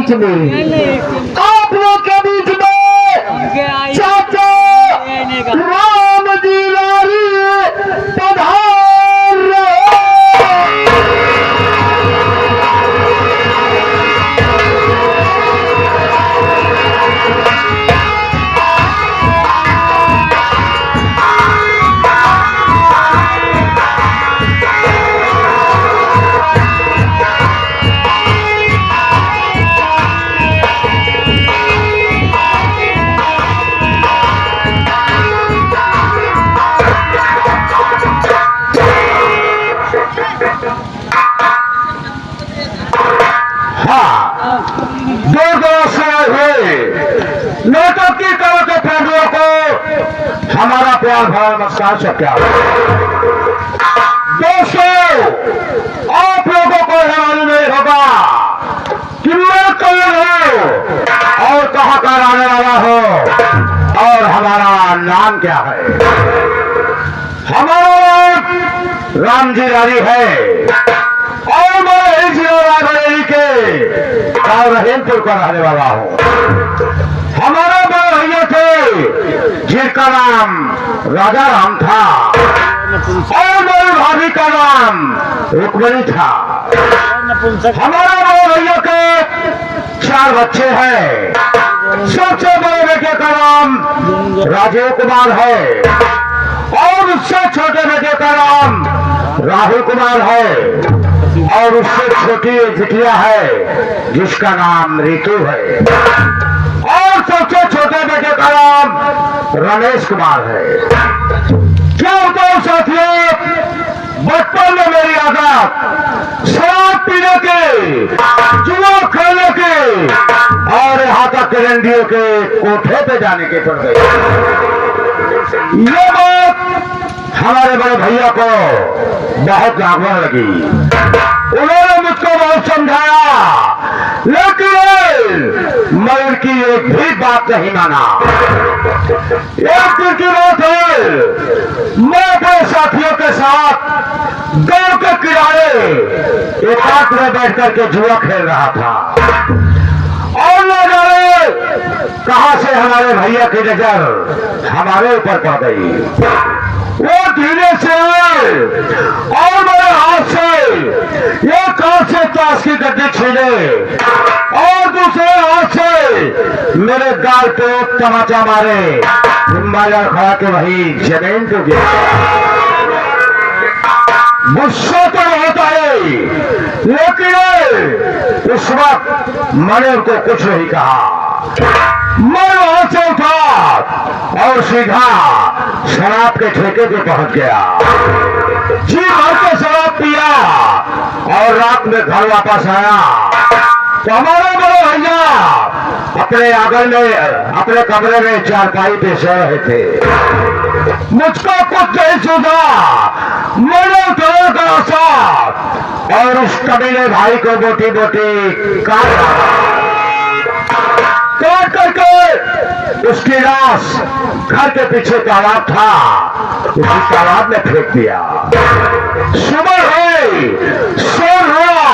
बीच में, आप लोग के बीच में चाचा राम जी लारी पधार रहे। नाटक की कला के प्रेमियों को हमारा प्यार भरा नमस्कार से क्या दोस्तों, आप लोगों को हैरानी नहीं होगा कि मैं कौन हूं और कहां का रहने वाला हूं और हमारा नाम क्या है। हमारा नाम राम जी लारी है और मैं जिला रायबरेली के गांव रहीमपुर का रहने वाला हूं। हमारा बड़े भैया थे जिनका नाम राजा राम था और मेरी भाभी का नाम रुक्मणी था। हमारा बड़े भैया के 4 बच्चे हैं। सबसे बड़े बेटे का नाम राजीव कुमार है और उससे छोटे बेटे का नाम राहुल कुमार है और उससे छोटी एक बिटिया है जिसका नाम रितु है और सबसे छोटे बेटे का नाम रमेश कुमार है। क्या बताऊं साथियों, बचपन में मेरी आदत शराब पीने के, जुआ खेलने के और यहाँ तक रंडियों के कोठे पे जाने के पड़ गई। ये बात हमारे बड़े भैया को बहुत लागू लगी। उन्होंने मुझको बहुत समझाया लेकिन मैं उनकी एक भी बात नहीं माना। एक दिन की बात है, मैं अपने साथियों के साथ गांव के किनारे एकांत में बैठ करके जुआ खेल रहा था और न जाने कहां से हमारे भैया की नजर हमारे ऊपर पड़ गई। वो धीरे से और मेरे हाथ से एक हाथ से ताश की गड्डी छीने और दूसरे हाथ से मेरे गाल पे तमाचा मारे, हिमालय खड़ा के वही जमीन पे गिरा। गुस्सा तो बहुत आए लेकिन उस वक्त मैंने उनको कुछ नहीं कहा। मैं वहां से उठा और सीधा शराब के ठेके पे पहुंच गया। जी भर के शराब पिया और रात में घर वापस आया तो हमारे बड़े भैया अपने आंगन में अपने कमरे में चारपाई पे सो रहे थे। मुझको कुछ नहीं सूझा, मैंने उठाया गलासा और उस कमीने भाई को बोटी बोटी काट करके उसकी लाश घर के पीछे तालाब था, उसी तालाब में फेंक दिया। सुबह हुई, शोर हुआ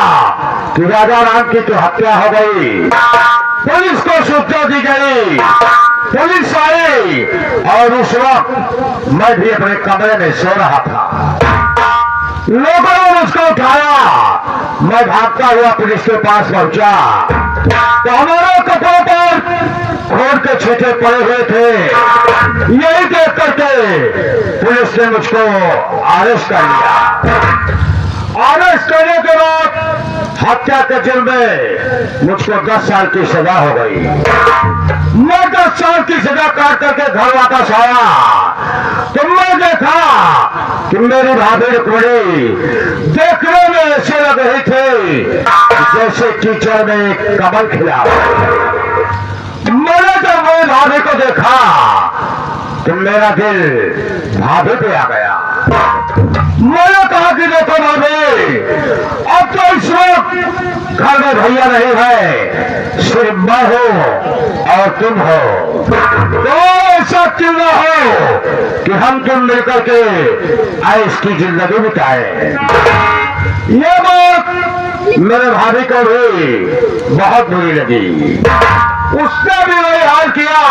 कि राजा राम की तो हत्या हो गई। पुलिस को सूचना दी गई, पुलिस आई और उस वक्त मैं भी अपने कमरे में सो रहा था। लोगों ने मुझको उठाया, मैं भागता हुआ पुलिस के पास पहुंचा तो हमारे कपड़ों पर खून के छींटे पड़े हुए थे। यही देख करके पुलिस ने मुझको अरेस्ट कर लिया। अरेस्ट करने के बाद हत्या के जुर्म में मुझको 10 साल की सजा हो गई। मैं 10 साल की सजा काट करके घर वापस आया तो मैं देखा कि मेरी भाभी रुक्मणी देखने में ऐसे लग रही थी जैसे कीचड़ में कमल खिला। मैंने जब मेरी भाभी को देखा तो मेरा दिल भाभी पे आ गया। मैंने कहा कि देखो भाभी, अब तो इस वक्त घर में भैया नहीं है, सिर्फ मैं हूं और तुम हो। तो ऐसा क्यों ना हो कि हम तुम मिलकर के ऐश की जिंदगी बिताए। ये बात मेरे भाभी को भी बहुत बुरी लगी। उसने भी वही हाल किया।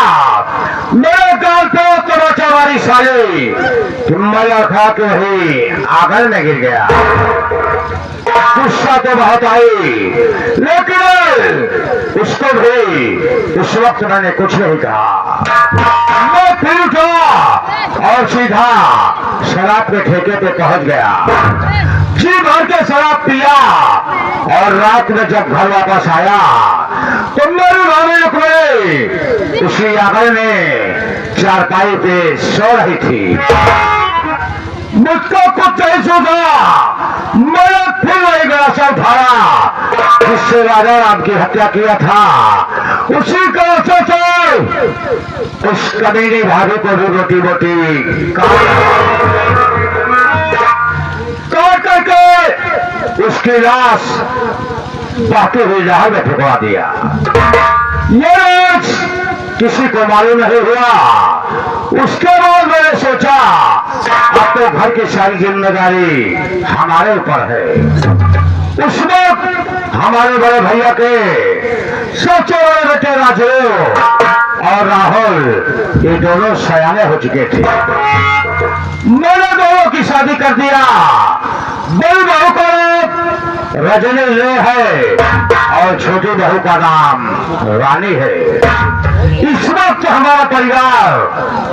मेरे गाल पे तमाचा मारी साली कि मजा खा के ही आंगन में गिर गया। गुस्सा तो बहुत आई, लेकिन उसको भी उस वक्त मैंने कुछ नहीं कहा। मैं फिर उठा और सीधा शराब के ठेके पे पहुंच गया। जी भर के शराब पिया और रात में जब घर वापस आया तो मेरी भाभी को उसी आंगन में चारपाई पे सो रही थी। मुझको कुछ नहीं सूझा। मैंने फिर वही गलासा उठाया जिससे राजा राम की हत्या किया था। उसी गलासे से उस कमीनी भाभी को भी रोटी बोटी काट करके उसकी लाश बहती हुई नहर में फेंकवा दिया। ये रोज किसी को मालूम नहीं हुआ। उसके बाद मैंने सोचा अब तो घर की सारी जिम्मेदारी हमारे ऊपर है। उस वक्त हमारे बड़े भैया के सबसे बड़े बेटे राजू और राहुल ये दोनों सयाने हो चुके थे। मैंने दोनों की शादी कर दिया। बड़ी बहू को रजनी ले है और छोटी बहू का नाम रानी है। इस वक्त हमारा परिवार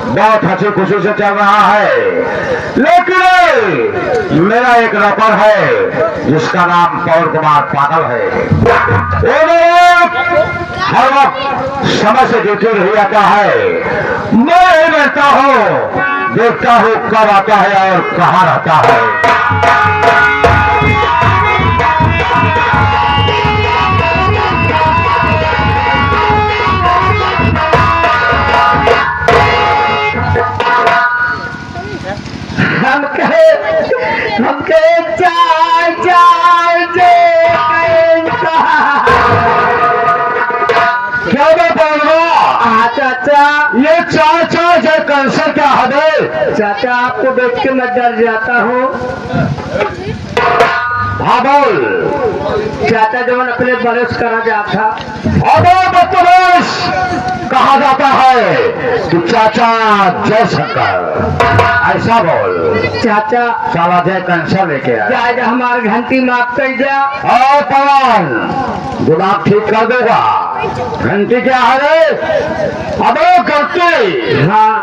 बहुत हंसी खुशी से चल रहा है, लेकिन मेरा एक रपर है जिसका नाम पवन कुमार पागल है। हर वक्त समय से ड्यूटी नहीं आता है। मैं ही रहता हूँ, देखता हूँ कब आता है और कहाँ रहता है। हमके चाय चाय क्या बात है चाचा? ये चाय चाय से कैंसर क्या है? चाचा आपको देख के मैं डर जाता हूँ। हाँ बोल। चाचा जो अपने बरस करा जाता बदतमीज कहा जाता है कि चाचा जय शंकर, ऐसा बोल। चाचा साला जय कैंसर लेके आया। जा हमारे घंटी माफ कर जा। और पवन गुलाब ठीक कर देगा। घंटी क्या है रे? अबे घंटी। हाँ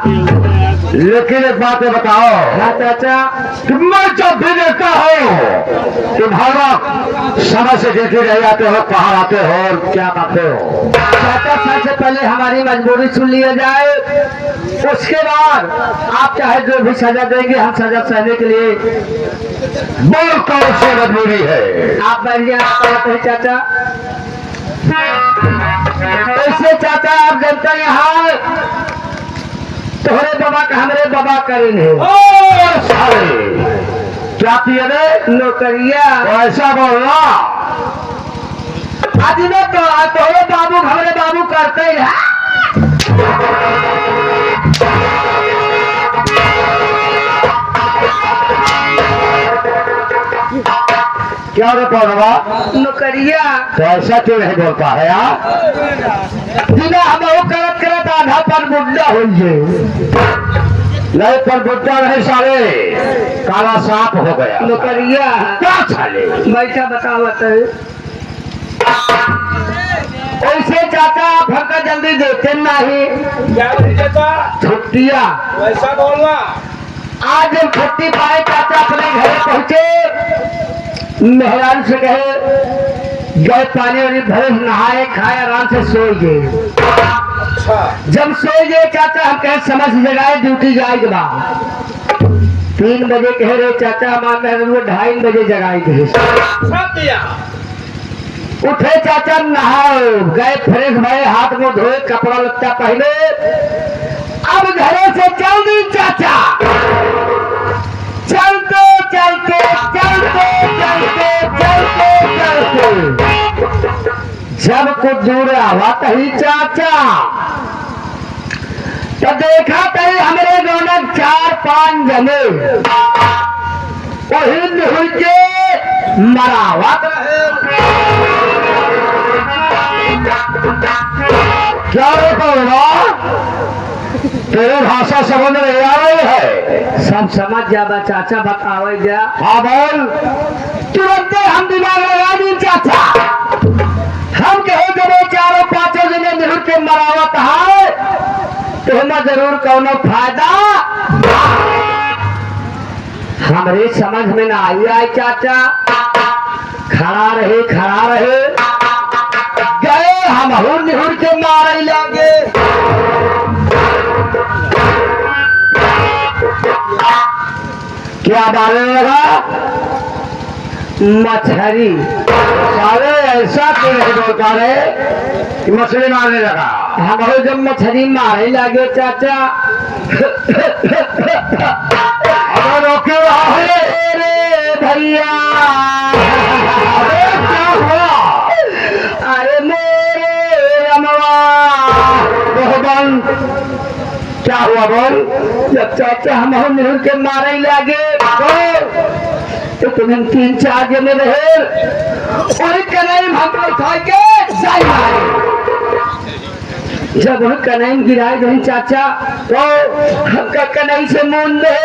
लेकिन एक बात बताओ। हाँ चाचा। कि मैं जब भी देखता हूँ तुम्हारा समय से ड्यूटी रह जाते हो, कहाँ आते हो और क्या करते हो? चाचा सबसे पहले हमारी मजबूरी सुन लिया जाए, उसके बाद आप चाहे जो भी सजा देंगे हम सजा सहने के लिए। बोल कौन सी मजबूरी है? आप बैठ जाए चाचा। ऐसे चाचा आप जनता यहाँ तोहरे बाबा का हमरे बाबा करेंगे। क्या पिए रे? नौकरिया। ऐसा बोलना आज न तो तोहरे बाबू हमरे बाबू करते ही है। क्या रे पौधवा? नौकरिया। तो ऐसा क्यों नहीं बोलता है यार? जिना हम करत करत आधा पर बुढ़ा हो नहीं, पर बुढ़ा नहीं साले, काला सांप हो गया। नौकरिया क्या साले? बैठा बतावत है। ऐसे चाचा आप हमका जल्दी देते नहीं। क्या छुट्टिया वैसा बोलना। आज जब छुट्टी पाए चाचा अपने घर पहुंचे, मेहरान से कहे गए पानी वानी भरे, नहाए खाए आराम से सो गए। जब सो गए चाचा हम कहे समय से जगाए ड्यूटी जाएगी बा। 3 बजे कह रहे चाचा हमारे मेहरान को 2:30 बजे जगाए थे। सब दिया। उठे चाचा नहाओ गए, फ्रेश भरे, हाथ मुंह धोए, कपड़ा लत्ता पहने, अब घरे से चल दी चाचा। चलते चलते चलते चलते चलते चलते जब कुछ दूर आवा तही चाचा तो देखा तही हमारे रौनक 4-5 जने वही निहुजे मरावत क्या रे कौड़ा? तेरी भाषा समझ नहीं आ रही है। सब समझ जाबा चाचा, बतावे जा। हाँ बोल। तुरंत हम दिमाग लगा दी चाचा। हम कहे जब चारों पांचों जने मिल के मरावत है तो हमें जरूर कौनो फायदा हमरे समझ में ना आई चाचा। खड़ा रहे गए हम निहुर के मारे लगे। क्या डालने लगा? मछली। साले ऐसा क्यों नहीं बोलता रे कि मछली मारने लगा? हम जब मछली मारे लगे चाचा अगर रोके रहा है अरे भैया, अरे क्या हुआ? अरे मेरे अमवा बोल, क्या हुआ बोल? जब चाचा हम निहुर के मारे लगे तो तुम्हें 3-4 जने रहे और कनाइम हम उठा के जाई मारे। जब हम कनाइम गिराए गए चाचा तो हमका कनाई से मून दे।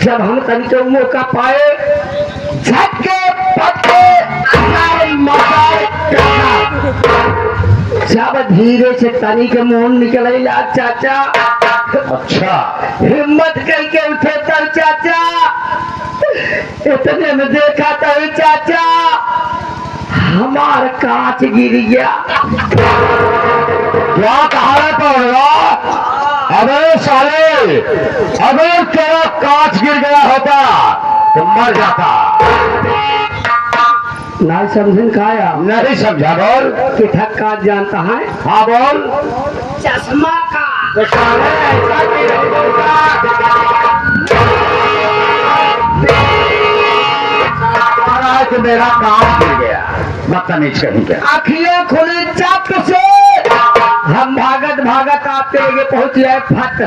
जब हम तनिको मौका पाए झटके पटके जब धीरे से तनी के मुंह निकले ला चाचा। अच्छा, हिम्मत करके उठे तर चाचा। इतने में देखा तो चाचा हमार कांच गिर गया। क्या कहा है पौड़ा? अबे साले, अगर तेरा कांच गिर गया होता तो मर जाता। नहीं समझन खाया? नहीं समझा बोल। किठक कांच जानता है? हाँ बोल। चश्मा का। तो साले ऐसा क्यों नहीं बोलता कि मेरा कांच गिर गया? बदतमीज कहीं क्या? आखियां खुली चाप से हम भागत आपके लगे पहुंच गए फट से।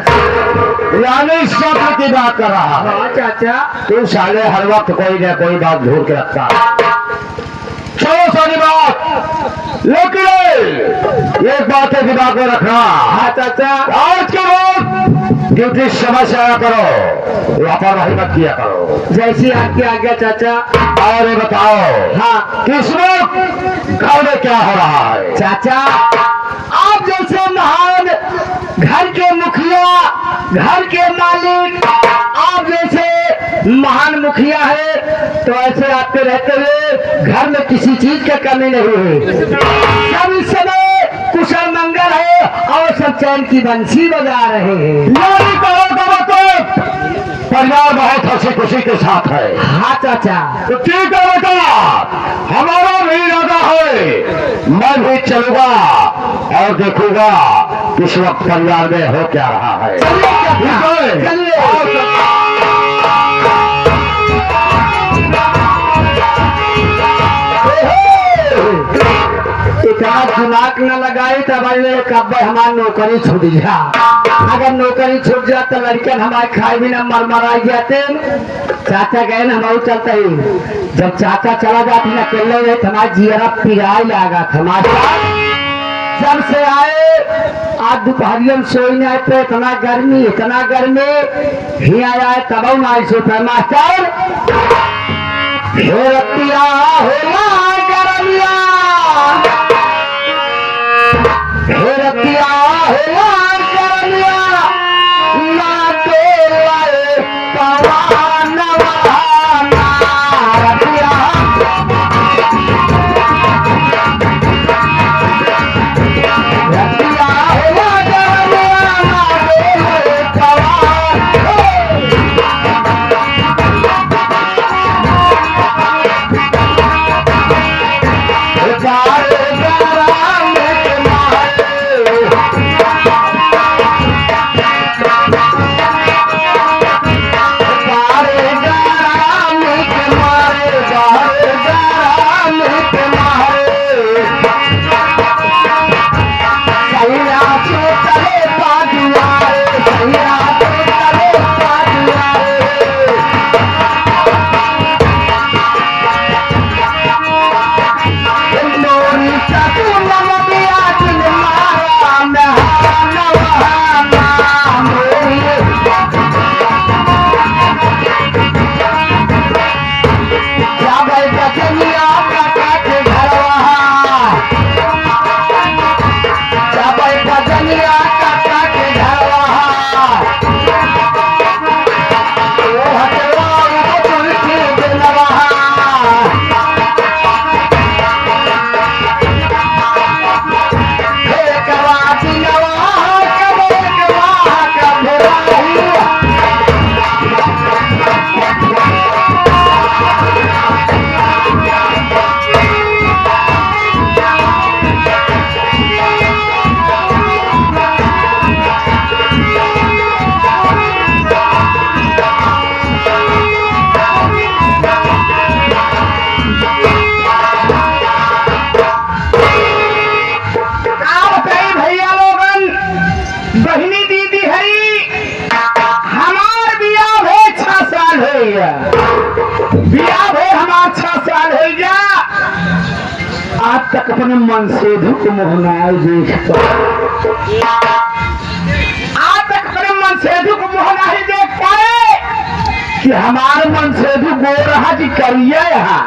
यानी सब्र की बात कर रहा है। हाँ चाचा। तू साले हर वक्त कोई न कोई बात ढूंढ के रखता है। चलो सारी बात, लेकिन एक बात है दिमाग में रखना। हाँ चाचा। आज के रोज ड्यूटी समय से आया करो, लापरवाही मत किया करो। जैसी आपकी आज्ञा चाचा। और ये बताओ, हाँ किस्मत घर में क्या हो रहा है? चाचा, आप जैसे महान घर के मुखिया, घर के मालिक, आप जैसे महान मुखिया है तो ऐसे आपके रहते हुए घर में किसी चीज की कमी नहीं है। सब इस समय कुशल मंगल है और सब चैन की बंसी बजा रहे हैं। यानी कहो तो परिवार बहुत हंसी खुशी के साथ है। हाँ चाचा। तो ठीक है बेटा, हमारा भी इरादा है, मैं भी चलूंगा और देखूंगा किस वक्त परिवार में हो क्या रहा है। ठीक है? इतना दिमाग न लगाई तब कब हमारी नौकरी छूट जा। अगर नौकरी छूट जा तो लड़कन हमारे खाए भी न मरमराई जाते। चाचा गए न हम चलते ही। जब चाचा चला जाती न अकेले रहे हमारा जियरा पिराई लगा हमारे। जब से आए आज दोपहरिया में सोई नहीं पे, इतना गर्मी ही आया है तब ना सो पे मास्टर रतिया होला गरमिया, रतिया होला गरमिया ना तो लाए पवानवा रतिया। रतिया होला गरमिया ना तो लाए पवानवा। आज तक अपने मनसेधु को मोहनाए देख पाए, आज तक अपने मनसेधु को मोहना ही देख पाए कि हमारे मनसेधु गोरहा की करिया यहाँ,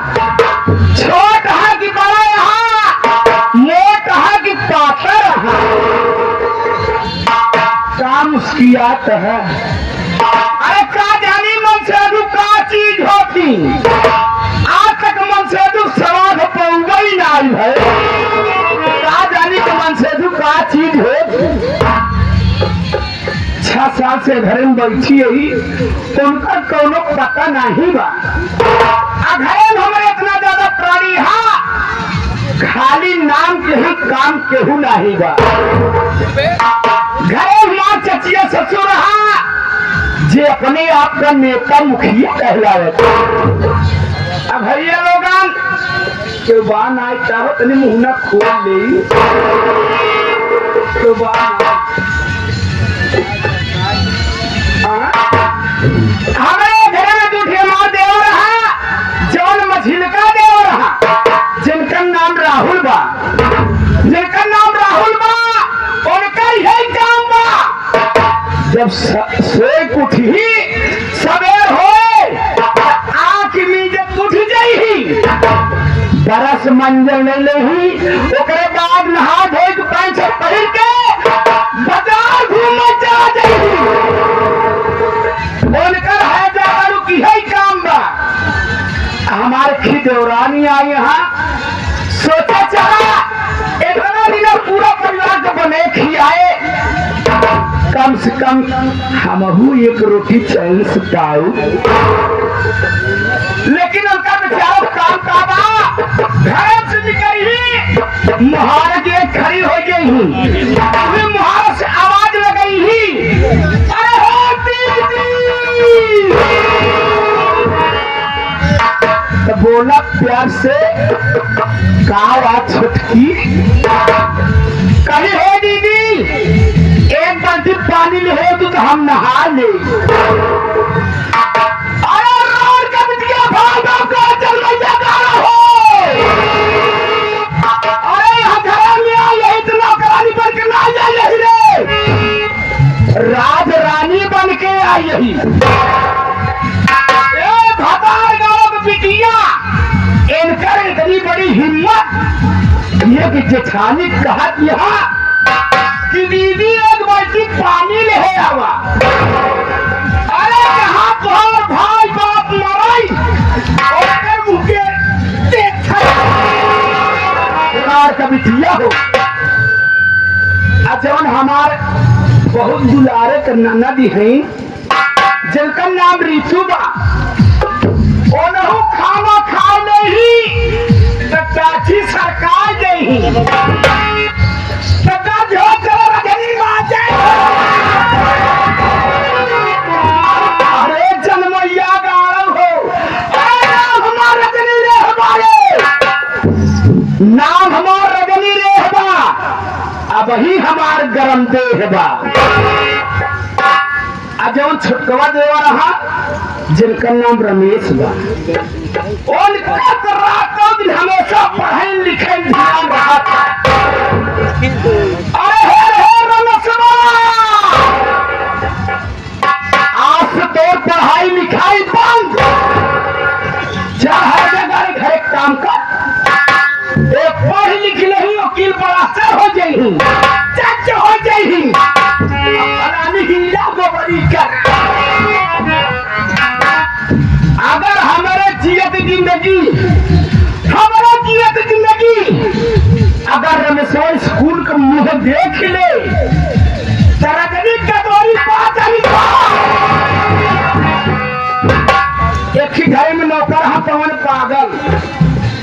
छोट है कि बड़ा यहाँ, मोट है कि पाथर है, क्या मुस्कियात है। अरे का जानी मनसेधु का चीज होती, आज तक मनसेधु सवाल पौवा ही ना आई है, का जानी कि मनसेधु का चीज हो। 6 साल से घर में बैठी है, उनका कोनो पता नहीं बा। घरे में हमारे इतना ज्यादा प्राणी हा, खाली नाम के ही काम केहू नहीं बा। घरे हमार चचिया ससुर हा, जे अपने आप का नेता मुखिया कहलावे। अब भैया लोगन के बान आए चाहो तनी मुहना खोल ले, तो बान हमारे घर में दूठे मार देव रहा, जौन मछिलका देव रहा, जिनका नाम राहुल बा, जिनका नाम राहुल बा, उनका यही काम बा। जब सोए उठी सवेर होए, आँख में जब उठ जाई, बरस मंजर नहीं लही, ओकरे बाद नहा धोई के पैंट शर्ट पहिर के बाजार घूमे जा जाई। उनकर है जागरू की है काम बा। हमारे खी देवरानी आई यहाँ, सोचा चला इतना दिन पूरा परिवार को बने खियाए, कम से कम हमहू एक रोटी चैन से पाऊ। लेकिन उनका बेचारा काम का बा, घर से निकली मुहार के खड़ी हो गई, मुहार से आवाज लगाई ही, अरे हो दीदी, तो बोला प्यार से, कहा बात छुटकी, कही हो दीदी एक बाल्टी पानी ले हो तो हम नहा ले। अरे रोड का बिटिया भागो को चल भैया गाना हो, अरे यहाँ घर में आई इतना करानी बन के ना जाए यही रे, राज रानी बन के आई यही। भतार गाँव की बिटिया, इनकर इतनी बड़ी हिम्मत, ये कि जेठानी कहा यहाँ कि दीदी एक बाल्टी पानी ले आवा। अरे कहाँ तोहर भाई बाप मराई, और मुझे देखा का बिटिया हो। जौन हमार बहुत दुलारे के ननदी हैं, जिनका नाम रितु बा, उन्हों खाना खा नहीं तो चाची सरकार नहीं, सरकार जो चलो रजनी मार जाए। अरे जन्मैया गाड़ो हो, अरे नाम हमार रजनी रे हमारे, नाम हमार रजनी रे हमा, अब ही हमार गरम देह बा। जौन छुटकवा देवा रहा, जिनका नाम रमेश बा, उनका तो रातों दिन हमेशा पढ़े लिखे ध्यान रहा था। अरे हे रमेशवा, आज से तोर पढ़ाई लिखाई बंद, जा हर जगह घर काम कर, पढ़ लिख नहीं वकील बरासर हो जाही, जज हो जाही, अगर हमारे जियत जिंदगी, हमारा जियत जिंदगी अगर रमेश्वर स्कूल का मुंह देख ले, तरजनी कटोरी एक ही घर में नौकर हा पवन पागल,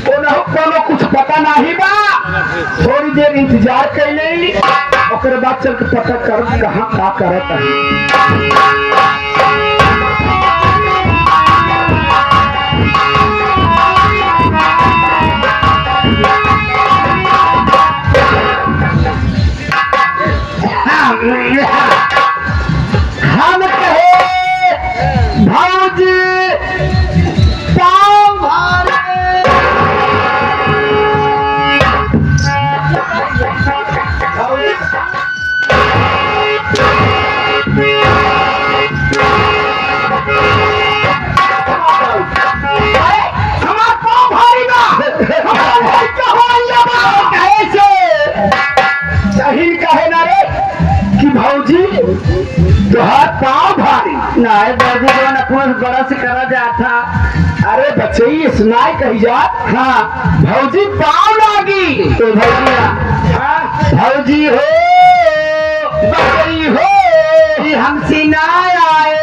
कोनो कुछ पता नहीं बा। थोड़ी देर इंतजार कर ले, ओकर बाद चल के पता कर कहाँ का करत है। हम कहे भौजी पाँव भारे, भौजी तुहार पाँव भारी नहीं भौजी को अपना बरस करा जाता। अरे बच्चे सुनाई कही जात हाँ भौजी पाँव लागी तो भौजिया हाँ भौजी हो बकरी हो ये हमसे ना आए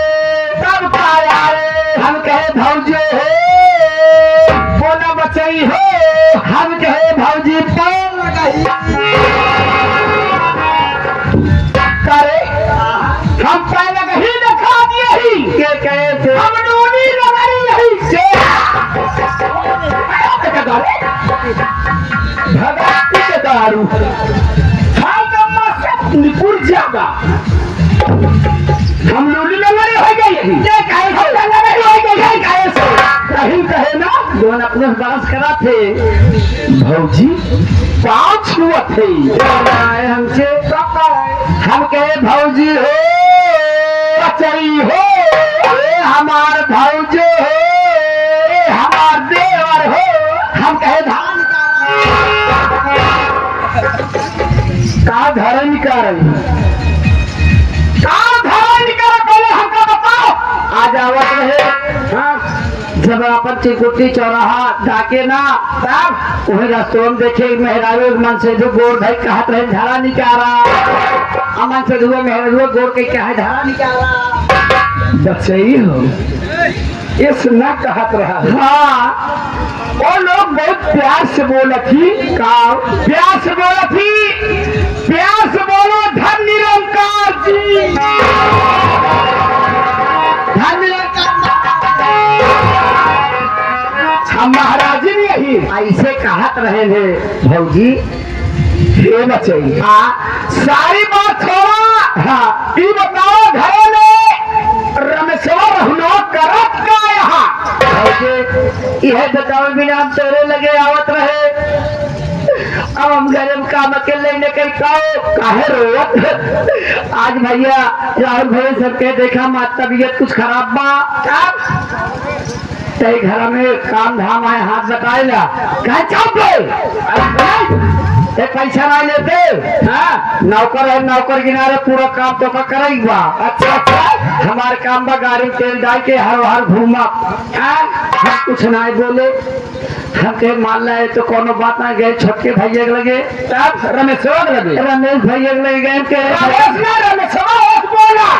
तब पाए आए हम कहे भौजी हो बोला बचई हो हम कहे भौजी पाँव लगाई करे हम पहले कहीं दिखा दिए ही के कैसे हम डूबी लगाई यही से भगवती के दारू निपुर जागा हम लूली लंगड़ी हो गई ये काहे से लंगड़ी हो गई है काहे से कहीं कहे ना दोन अपने बरस करा थे भौजी पाँव छुआ थे हमसे हम कहे भौजी हो बचई हो हमार भौजो हो हमार देवर हो हम कहे धान का धर्म निकाल पहले हमको बताओ आज आवत रहे हाँ जब अपन चिकुटी चौराहा डाके ना तब वही रास्तों में देखे मेहरावे मन से जो गोर भाई कहत रहे झाड़ा निकाला अमन से धुआ मेहरावे गोर के कहा झाड़ा निकाला बचई हो इस न कहत रहा हाँ वो लोग बहुत प्यार से बोला थी का प्यार से बोला थी प्यार से बोलो धन निरंकार जी धन निरंकार हम महाराज जी यही ऐसे कहत रहे थे भौजी हे बचई हाँ सारी बात छोड़ा हाँ ये बताओ घर में रमेश्वर रहनो करत का यहाँ यह बताओ बिना हम तेरे लगे आवत रहे अब हम घर में काम अकेले निकल काहे रोवत आज भैया राहुल भाई सबके देखा माता तबीयत कुछ खराब बा ते घर में काम धाम आए हाथ बताएगा कहे चुप एक पैसा ना लेते हाँ नौकर है नौकर किनारे पूरा काम तो का करेगा अच्छा अच्छा हमारे काम बा गाड़ी तेल डाल के हर हर घूमा हम कुछ ना बोले हम कहे मान लाए तो कोनो बात ना गए छोटके भैया लगे तब रमेश भैया लगे गए के रमेश बोला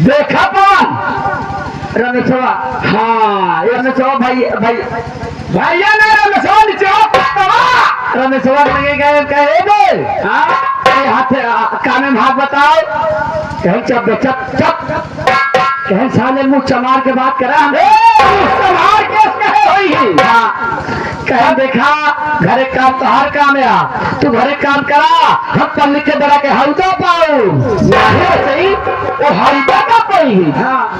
देखा पान रमेशवा हाँ रमेशवा भाई भैया ना रमेशवा नीचे रमेशवा लगे गए कहे दे हाँ हाथ कान में हाथ बताओ कहीं चप चप चप कहीं साले मुंह चमार के बात करा चमार के कहे देखा घरे काम तो हर काम है तू घरे काम करा हम पढ़ लिख के बड़ा के हौदा पाओ सही वो हौदा का पई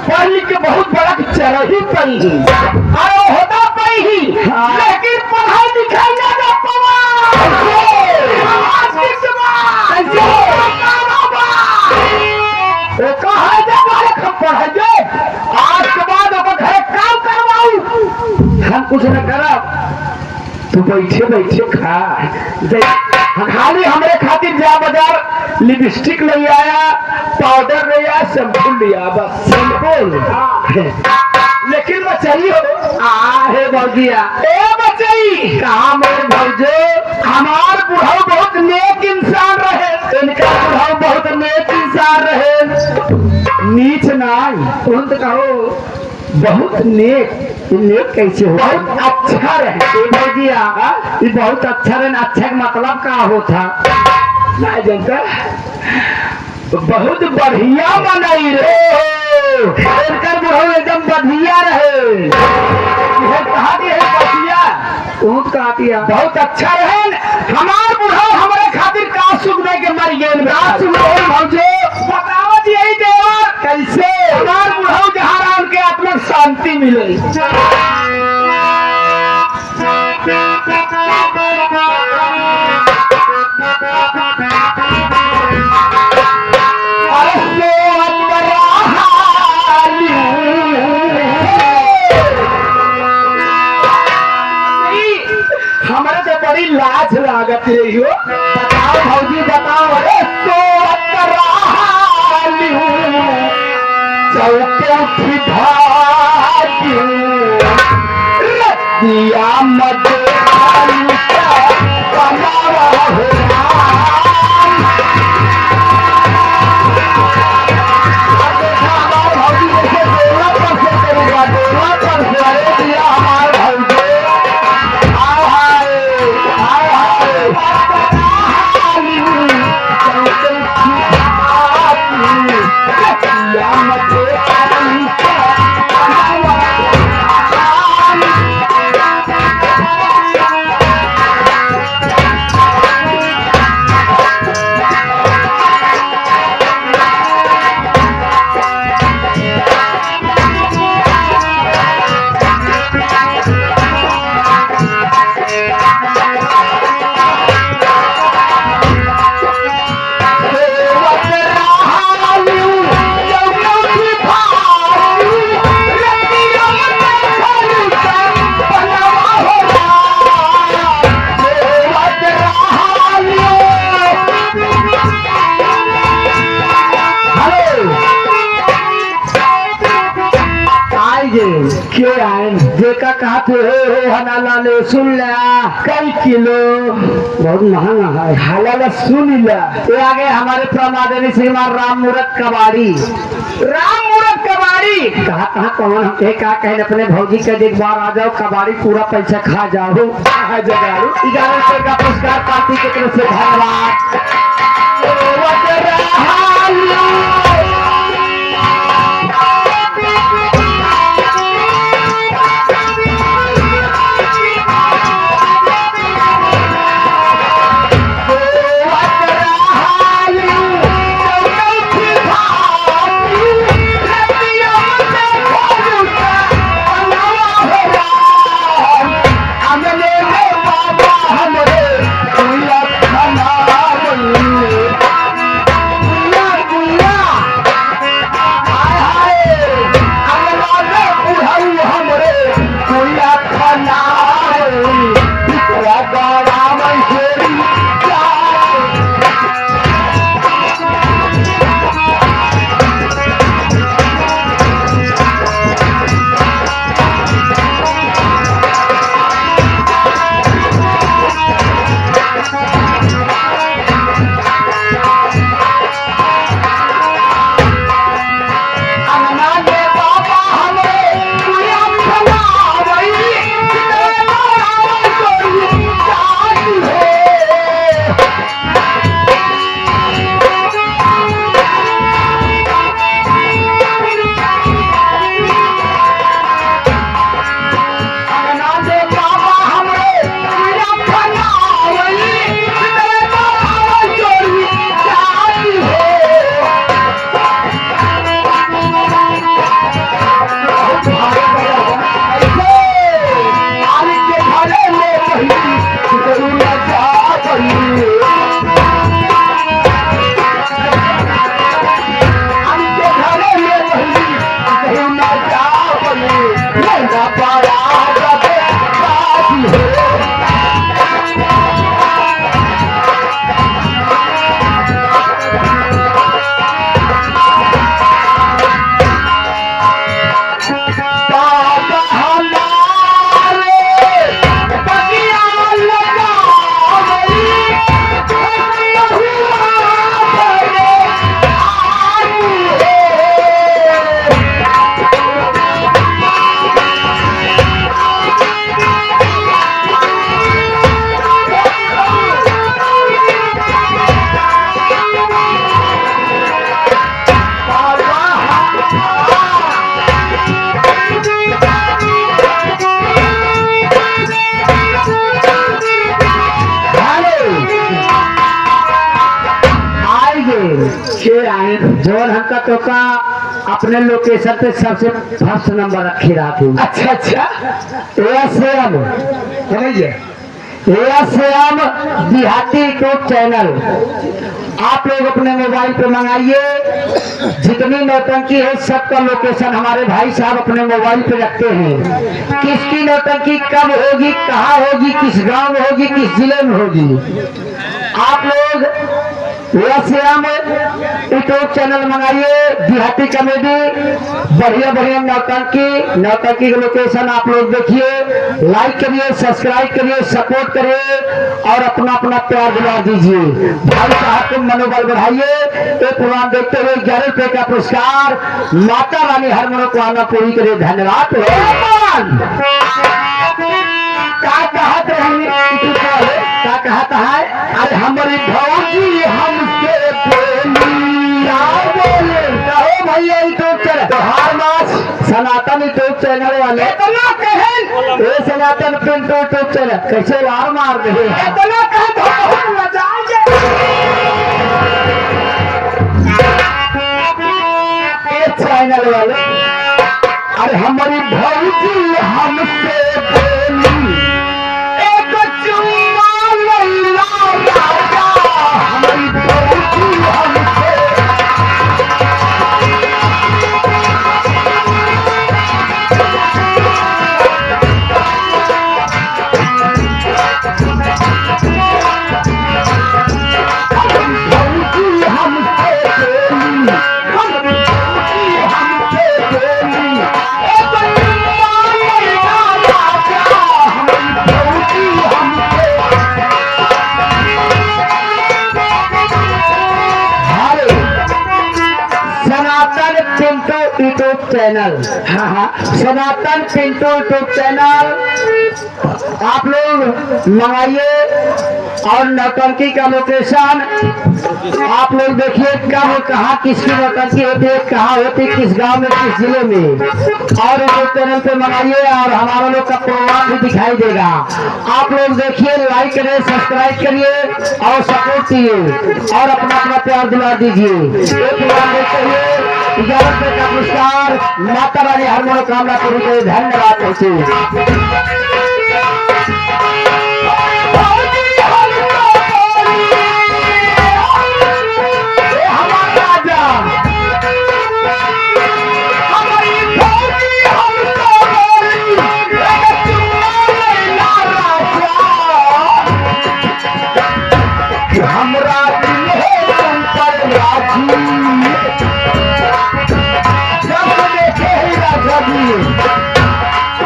पढ़ लिख के बहुत बड़ा चढ़ ही पई अरे होता पई ही लेकिन पढ़ाई लिखाई ना पवा वो कहा जब पढ़ाई आज के बाद अपन घरे काम करवाऊ हम कुछ न करा तू बैठे बैठे खा खाली हमरे खातिर जा बाजार लिपस्टिक ले आया पाउडर ले आया शैम्पू लिया बस सिंपल लेकिन बचई हो हे भौजिया ए बचई कहा मेरे भौजे हमार बुढ़ाऊ बहुत नेक इंसान रहे इनका बुढ़ाऊ बहुत नेक इंसान रहे नीच नाई तुम तो कहो बहुत नेक नेक कैसे हो बहुत अच्छा रहे भौजिया ये बहुत अच्छा रहे अच्छा का मतलब का होता ना जनता बहुत बढ़िया बनाई रे इनकर बुढ़ाऊ एकदम बढ़िया रहे कहा दिया बहुत अच्छा रहे हमार बुढ़ाऊ हमारे खातिर का सुख दे के मर गए बताओ यही देवर कैसे हमार बुढ़ाऊ जहाँ राम के आत्मा शांति मिले हमारे तो बड़ी लाज लागत रही हो बताओ भौजी बताओ अरे तो चौके उठी भागी रतिया मत कमावा हो राम। अरे हमार भौजी जैसे डोला पर से करूँगा, डोला पर से अरे दिया हमार भौजी। हाय हाय हाय हाय चौके उठी भागी रतिया मत क्यों आए देखा कहा थे हो हनाला ले सुन लिया कई किलो बहुत महंगा है हलाला सुन लिया। ये आगे हमारे प्रमादनी श्रीमान राम मूरत कबाड़ी कहा कौन हम कहा कहे अपने भौजी के एक बार आ जाओ कबाड़ी पूरा पैसा खा जाओ 11 रुपए का पुरस्कार पार्टी की तरफ से धन्यवाद। जोन हमका तो का अपने लोकेशन पे सबसे फर्स्ट नंबर रखी रहा थी। अच्छा एएसएम देहाती यूट्यूब चैनल आप लोग अपने मोबाइल पे मंगाइए। जितनी नौटंकी है सबका लोकेशन हमारे भाई साहब अपने मोबाइल पे रखते हैं। किसकी नौटंकी कब होगी, कहाँ होगी, किस गांव में होगी, किस जिले में होगी, आप लोग एएसएम यूट्यूब चैनल मंगाइए देहाती कॉमेडी, बढ़िया बढ़िया नौटंकी का लोकेशन आप लोग देखिए, लाइक करिए, सब्सक्राइब करिए, सपोर्ट करिए और अपना अपना प्यार दिला दीजिए। भाई साहब को मनोबल बढ़ाइए। ये प्रोग्राम देखते हुए 11 रुपए का पुरस्कार माता रानी हर मनोकामना पूरी करे। धन्यवाद। क्या कहते हैं? अरे हमारी भौजी हमसे बोले कहो भैया यूट्यूब चैनल त्योहार मास सनातन यूट्यूब चैनल वाले इतना कहें ये सनातन पिंटू यूट्यूब चैनल कैसे लार मार दे इतना कहें तो बहुत मजा आएगा। ये चैनल वाले अरे हमारी भौजी हमसे बोली एक चुम्मा लैला राजा हमारी भौजी हमसे यूट्यूब चैनल, सनातन पिंटू यूट्यूब चैनल आप लोग मंगाइए और नौटंकी का लोकेशन आप लोग देखिए कब कहाँ किसकी नौटंकी होती है, कहाँ होती है, किस गांव में, किस जिले में, और यूट्यूब चैनल पे मंगाइए और हमारा लोग का प्रोग्राम भी दिखाई देगा। आप लोग देखिए, लाइक करिए, सब्सक्राइब करिए और सपोर्ट कीजिए और अपना अपना प्यार दिला दीजिए। ये प्रोग्राम देखते हुए 11 रुपए का पुरस्कार माता रानी हर मनोकामना पूरी करे। धन्यवाद।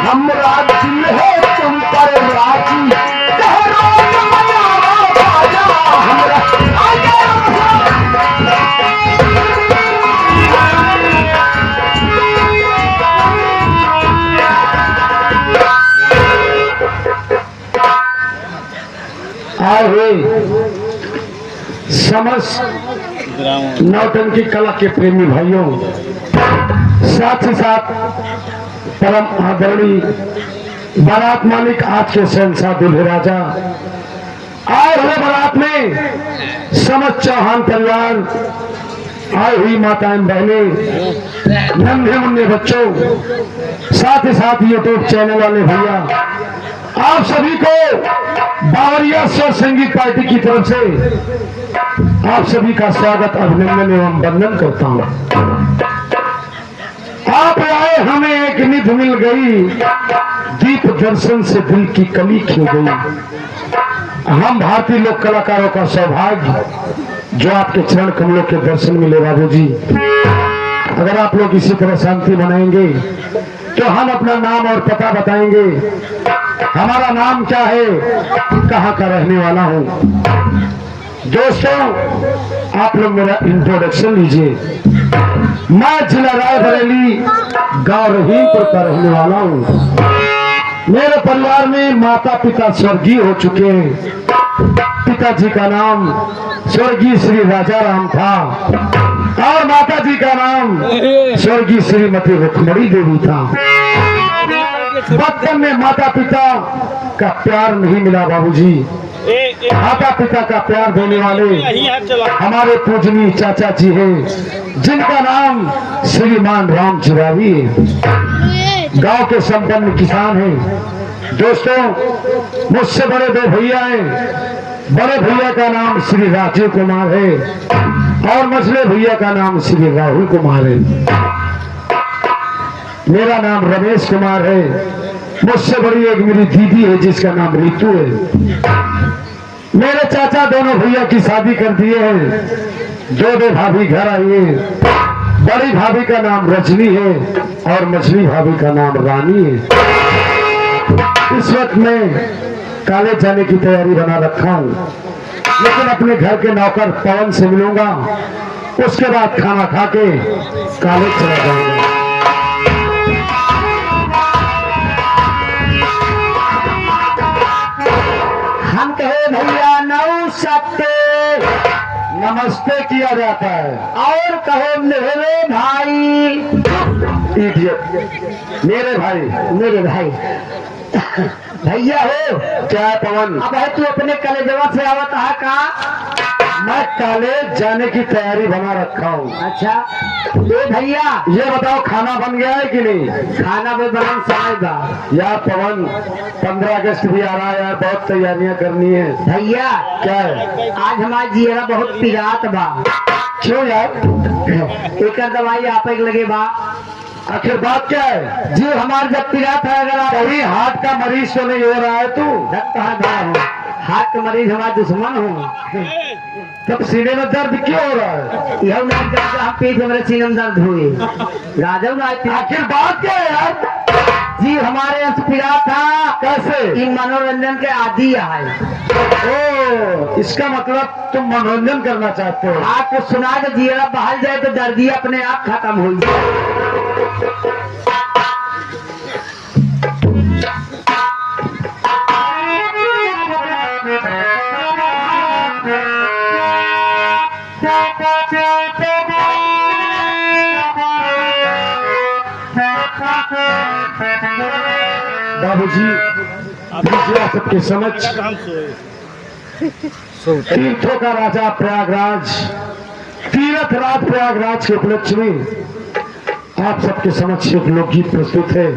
हमरा दिल है तुम पर राजी समस्त नौटंकी कला के प्रेमी भाइयों, साथ ही साथ परम आदरणीय बारात मालिक आज के शहंशाह दुल्हे राजा आए हुए बारात में समस्त चौहान परिवार, आई हुई माताएं बहनें, नन्हे मुन्ने बच्चों, साथ ही साथ यूट्यूब चैनल वाले भैया, आप सभी को बावरिया स्वर संगीत पार्टी की तरफ से आप सभी का स्वागत, अभिनंदन एवं वंदन करता हूँ। आप आए, हमें एक निध मिल गई, दीप दर्शन से दिल की कली खिल गई। हम भारतीय लोक कलाकारों का सौभाग्य जो आपके चरण कमलों के दर्शन मिले। बाबू जी, अगर आप लोग इसी तरह शांति बनाएंगे तो हम अपना नाम और पता बताएंगे। हमारा नाम क्या है, कहाँ का रहने वाला हूँ। दोस्तों, आप लोग मेरा इंट्रोडक्शन लीजिए। मैं जिला रायबरेली गांव रहीमपुर का रहने वाला हूँ। मेरे परिवार में माता पिता स्वर्गीय हो चुके हैं। पिताजी का नाम स्वर्गीय श्री राजा राम था और माता जी का नाम स्वर्गीय श्रीमती रुक्मणी देवी था। बचपन में माता पिता का प्यार नहीं मिला बाबूजी। माता पिता का प्यार देने वाले हमारे पूजनीय चाचा जी हैं, जिनका नाम श्रीमान राम चिरावी है। गांव के संपन्न किसान हैं। दोस्तों, मुझसे बड़े दो भैया हैं। बड़े भैया का नाम श्री राजीव कुमार है और मझले भैया का नाम श्री राहुल कुमार है। मेरा नाम रमेश कुमार है। मुझसे बड़ी एक मेरी दीदी है जिसका नाम रितु है। मेरे चाचा दोनों भैया की शादी कर दिए हैं। दो भाभी घर आई है। बड़ी भाभी का नाम रजनी है और मछली भाभी का नाम रानी है। इस वक्त मैं कॉलेज जाने की तैयारी बना रखा हूँ, लेकिन अपने घर के नौकर पवन से मिलूंगा, उसके बाद खाना खा के कॉलेज चला जाऊंगा। हम कहे भैया नमस्ते, नमस्ते किया जाता है। और कहो मेरे भाई। इडियट। मेरे भाई। मेरे भाई भैया हो क्या है पवन? अब है तू अपने कलेजवा से आवत है का? मैं कॉलेज जाने की तैयारी बना रखा हूँ। अच्छा ए भैया ये बताओ खाना बन गया है कि नहीं? खाना में बनन समय बा। यार पवन, 15 अगस्त भी आ रहा है यार, बहुत तैयारियां करनी है। भैया क्या है? आज हमारा जीरा बहुत पिरात बा। क्यों यार? एक दवाई आप लगे बा। आखिर बात क्या है? जी हमारे जब पिरात है, अगर आप कहीं हार्ट का मरीज तो नहीं हो रहा है तू? हार्ट के मरीज हमारे दुश्मन हो। तब सीने में दर्द क्यों हो रहा है? यह नहीं करता, हम पेट में मेरे सीने में दर्द हुए। राजव आखिर बात क्या है यार? जी हमारे यहाँ से पिरात था। कैसे? इन मनोरंजन के आदि है। ओ, इसका मतलब तुम मनोरंजन करना चाहते हो? आपको सुना के जीरा बहल जाए तो दर्दी अपने आप खत्म हो जाए। बाबूजी, दीजिए सबके समझ तीर्थों का राजा प्रयागराज, तीर्थ राज प्रयागराज के उपलक्ष्य में आप सबके समक्ष एक लोकगीत प्रस्तुत है।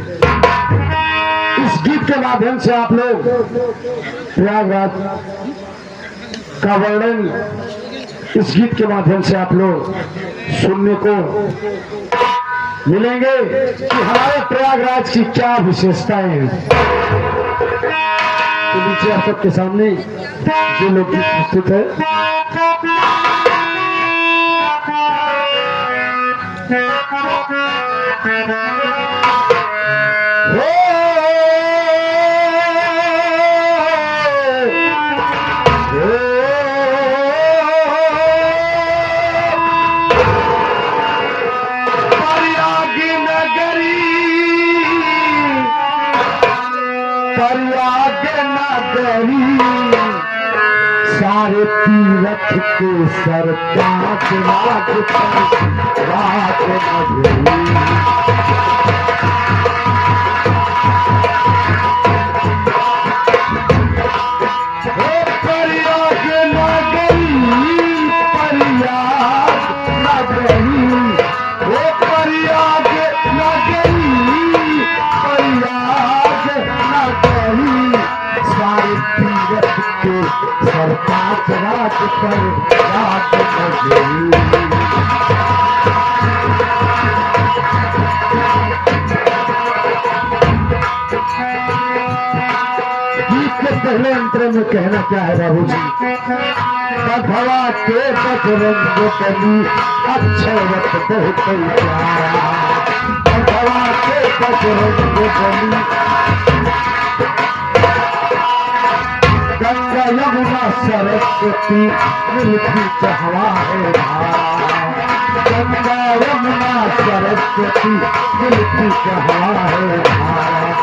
इस गीत के माध्यम से आप लोग प्रयागराज का वर्णन, इस गीत के माध्यम से आप लोग सुनने को मिलेंगे कि हमारे प्रयागराज की क्या विशेषताएं हैं। तो नीचे आप सबके सामने जो लोकगीत प्रस्तुत है। सारे तीरथ के सर पांच रात पर रात नगरी। प्रयाग नगरी, प्रयाग नगरी, ओ प्रयाग नगरी, प्रयाग नगरी। सारे तीरथ के सर पांच रात पर रात नगरी। गीत के पहले अंतर में कहना क्या है बाबूजी? बधवा के बजरंग बली, अक्षरवत बहुत प्यारा। बधवा के बजरंग बली, गंगा यमुना सरस्वती मिलती चहवा है धारा। गंगा यमुना सरस्वती मिलती चहवा है धारा।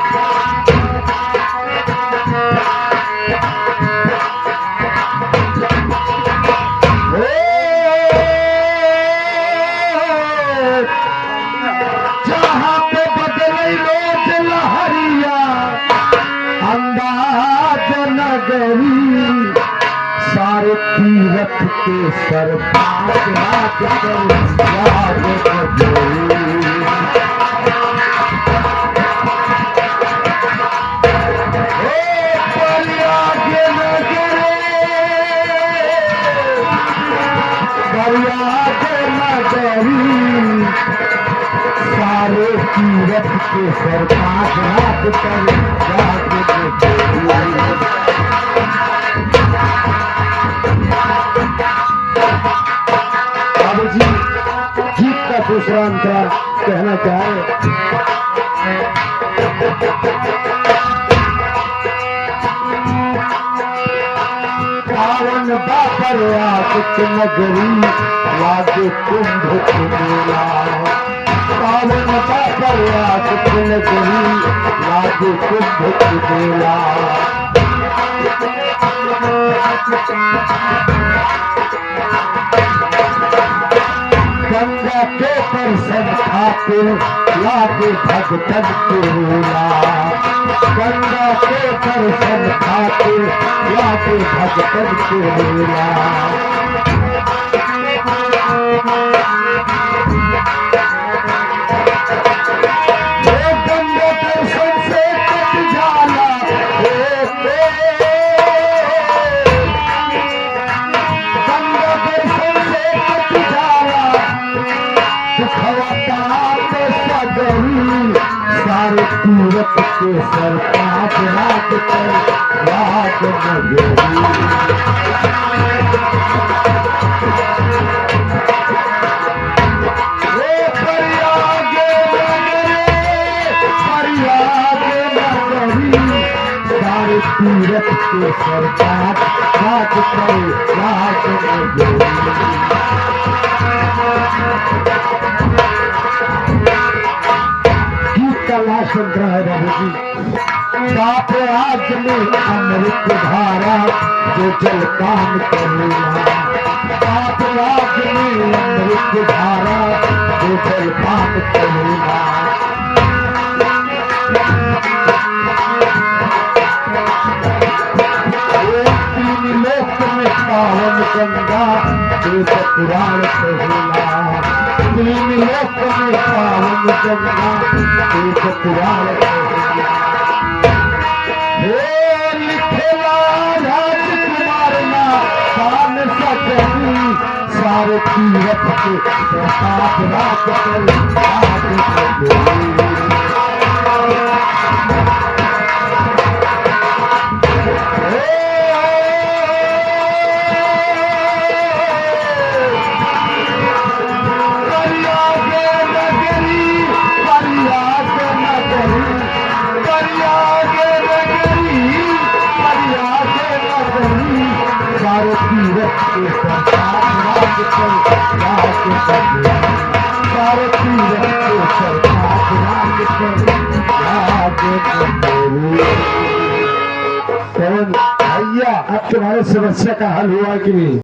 जहाँ पे बदले रोज लहरिया, अंदाज नगरी। सारे तीरथ के सर पांच रात पर रात नगरी। प्रयाग नगरी, प्रयाग नगरी। सारे तीरथ के सर पांच रात पर रात नगरी। दूसरा अंतरा कहना चाहे। पावन बापर आशिक नगरी लागे कुंभ मेला। पावन बापर आशिक नगरी लागे कुंभ मेला। गंगा के दर्शन खातिर लागे भगतन के मेला। गंगा के दर्शन खातिर लागे भगतन के मेला। गंगा दर्शन से कट जाला गंगा दर्शन से कट जाला सारे तीरथ के सरताज राज कर राज नगरी। सारे तीरथ के सरताज राज कर राज नगरी। कला सुन रहा है बाबू जी। बाप आज में अमृत धारा जो जल काम करेगा। बाप आज में अमृत धारा जो जल काम करेगा। तीन लोक में पावन गंगा देव पुराण कहेला। तीन लोक में पावन गंगा देव पुराण कहेला। लिखेला राजकुमार ना कान सजनी सारे तीरथ के प्रताप राज कर राज नगरी। सारे तीरथ के सरताज राज कर राज नगरी। सारे तीरथ के सरताज राज कर राज नगरी। कौन भैया अब तुम्हारे समस्या का हल हुआ कि नहीं?